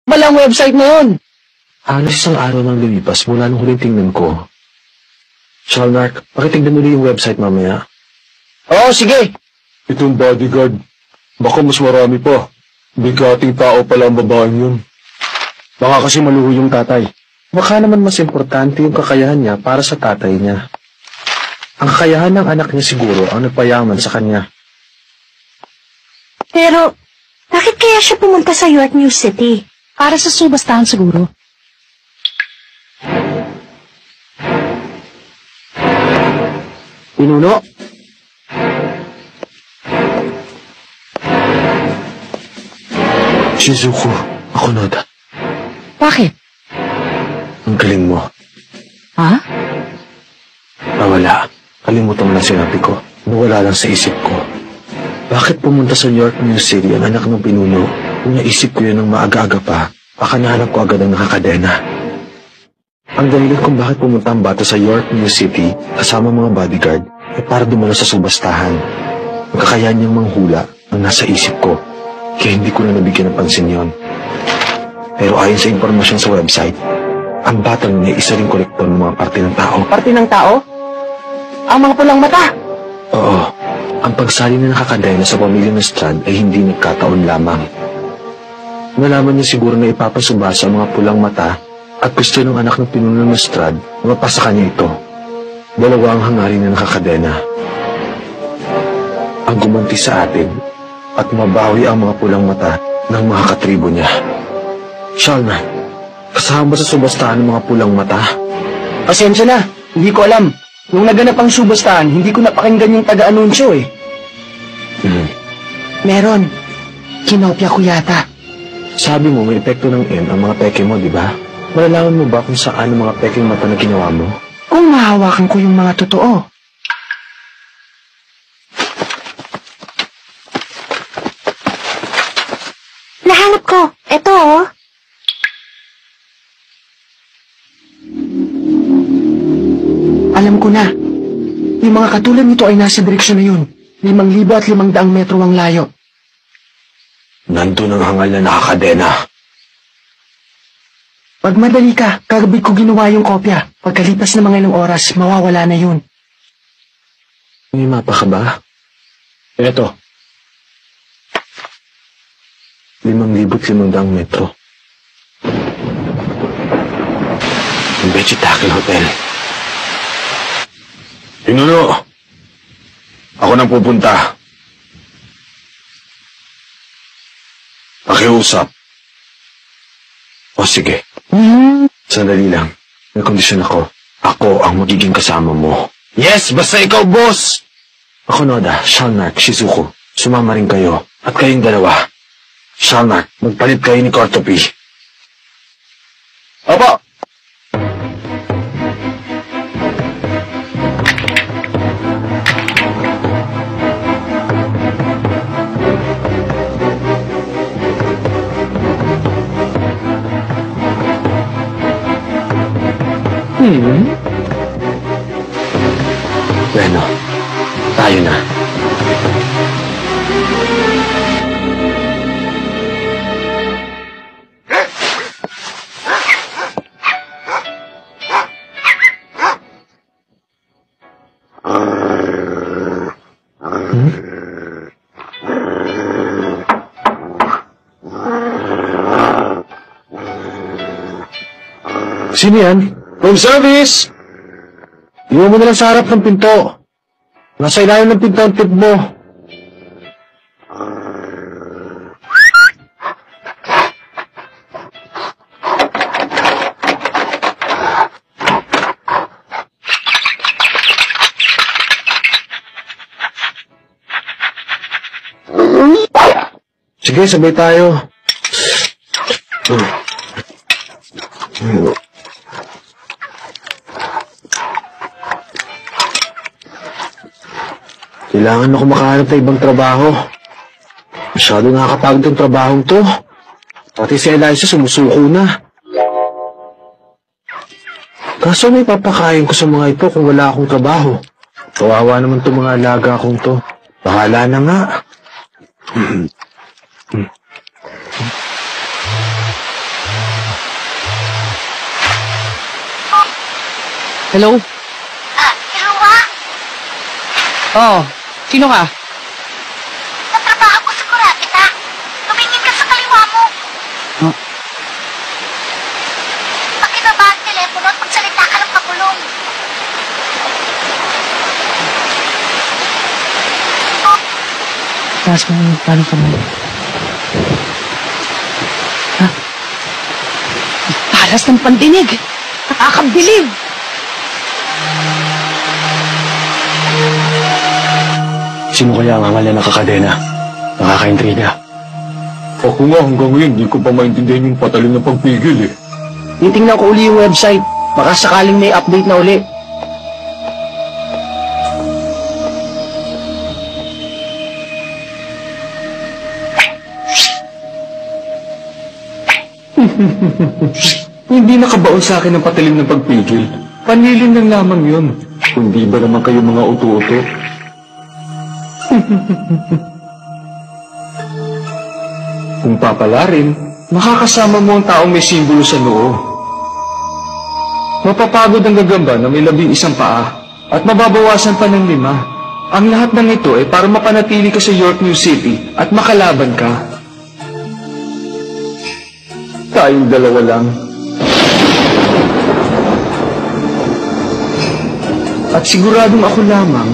Malang website na yun. Halos isang araw nang lumipas mula nung huling tingnan ko. Shalnark, pakitignan ulit yung website mamaya. Oo, sige. Itong bodyguard. Baka mas marami pa. Bigating tao pala ang babaeng yun. Baka kasi maluho yung tatay. Baka naman mas importante yung kakayahan niya para sa tatay niya. Ang kakayahan ng anak niya siguro ang nagpayaman sa kanya. Pero, bakit kaya siya pumunta sa York New City? Para sa subastahan siguro. Pinuno? Shizuku, ako Noda. Bakit? Ang galing mo. Ha? Nawala. Kalimutan mo lang sinabi ko. Nawala lang sa isip ko. Bakit pumunta sa York New City ang anak ng pinuno? Kung naisip ko yun ng maaga-aga pa, baka nahanap ko agad ang nakakadena. Ang dahilan kung bakit pumunta ang bata sa York New City kasama mga bodyguard ay para dumalo sa subastahan. Ang kakayahan niyang manghula ang nasa isip ko. Kaya hindi ko na nabigyan ng pansin yon. Pero ayon sa impormasyon sa website, ang batang niya isa ring kolektor ng mga parte ng tao. Parte ng tao? Ang mga pulang mata? Oo. Ang pagsali na nakakadena sa pamilya ng Strand ay hindi nagkataon lamang. Nalaman niya siguro na ipapasubasa ang mga pulang mata at gusto ng anak ng pinuno ng Strand na mapasa kanya ito. Dalawa ang hangarin na nakakadena. Ang gumanti sa atin at mabawi ang mga pulang mata ng mga katribo niya. Shalna, kasama ba sa subastahan ng mga pulang mata? Pasensya na, hindi ko alam. Nung naganap ang subastahan, hindi ko napakinggan yung taga-anunsyo eh. Meron. Kinopya ko yata. Sabi mo may epekto ng N ang mga peke mo, di ba? Malalaman mo ba kung saan ang mga peking mata na ginawa mo? Kung mahawakan ko yung mga totoo. Nahanap ko. Eto, oh. Alam ko na. Yung mga katulad nito ay nasa direksyon na yun. 5,000 at 500 metro ang layo. Nandun ang hangal na nakakadena. Pag madali ka, kagabi ko ginawa yung kopya. Pagkalipas ng mga ilang oras, mawawala na yun. May mapa ka ba? Eto. 5,500 metro. Ang Bechitakel Hotel. Pinuno! Ako nang pupunta. Pakiusap. O sige. Sandali lang. May kondisyon ako. Ako ang magiging kasama mo. Yes, basta ikaw, boss! Ako Noda, Shalnark, Shizuku. Sumama rin kayo. At kayong dalawa. Shalnark, magpalit kayo ni Kortopi. Opo! Bueno, tayo na. Sino yan? Room service! Iwan mo na lang sa harap ng pinto. Nasa ilalim ng pinto ang tip mo. Sige, sabay tayo. Kailangan ako makahanap ng ibang trabaho. Masyado nakakapagod ang trabahong to. Pati si Eliza sumusuko na. Kaso may papakain ko sa mga ito kung wala akong trabaho. Kawawa naman itong mga alaga kong to. Bahala na nga. Hello? Iruwa, Oo. Sino ka? natrabaho ko sa Kurapita. Tumingin ka sa kaliwa mo. Huh? Pakibaba ang telepono at magsalita ka ng pakulong. Taas mo yung paano kamay. Ha? Talas ng pandinig! Nakakabilib! Sino kaya ang angalan ng kakadena? Nakakaintriga. Ako nga hanggang ngayon, di ko pa maintindihan yung patalim ng pagpigil eh. Titingnan ko uli yung website. Baka sakaling may update na uli. Hindi nakabaon sa akin ang patalim ng pagpigil. Panilin lang lamang yun. Kundi ba naman kayo mga uto-uto? Kung papalarin, makakasama mo ang taong may simbolo sa noo. Mapapagod ang gagamba na may 11 paa at mababawasan pa ng 5. Ang lahat ng ito ay para mapanatili ka sa York New City at makalaban ka. Tayong dalawa lang. At siguradong ako lamang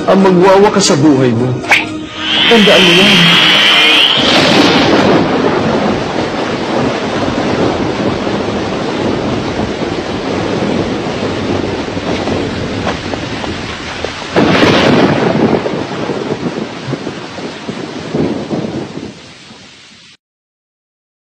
ang magwawakas sa buhay mo. Tandaan mo yan.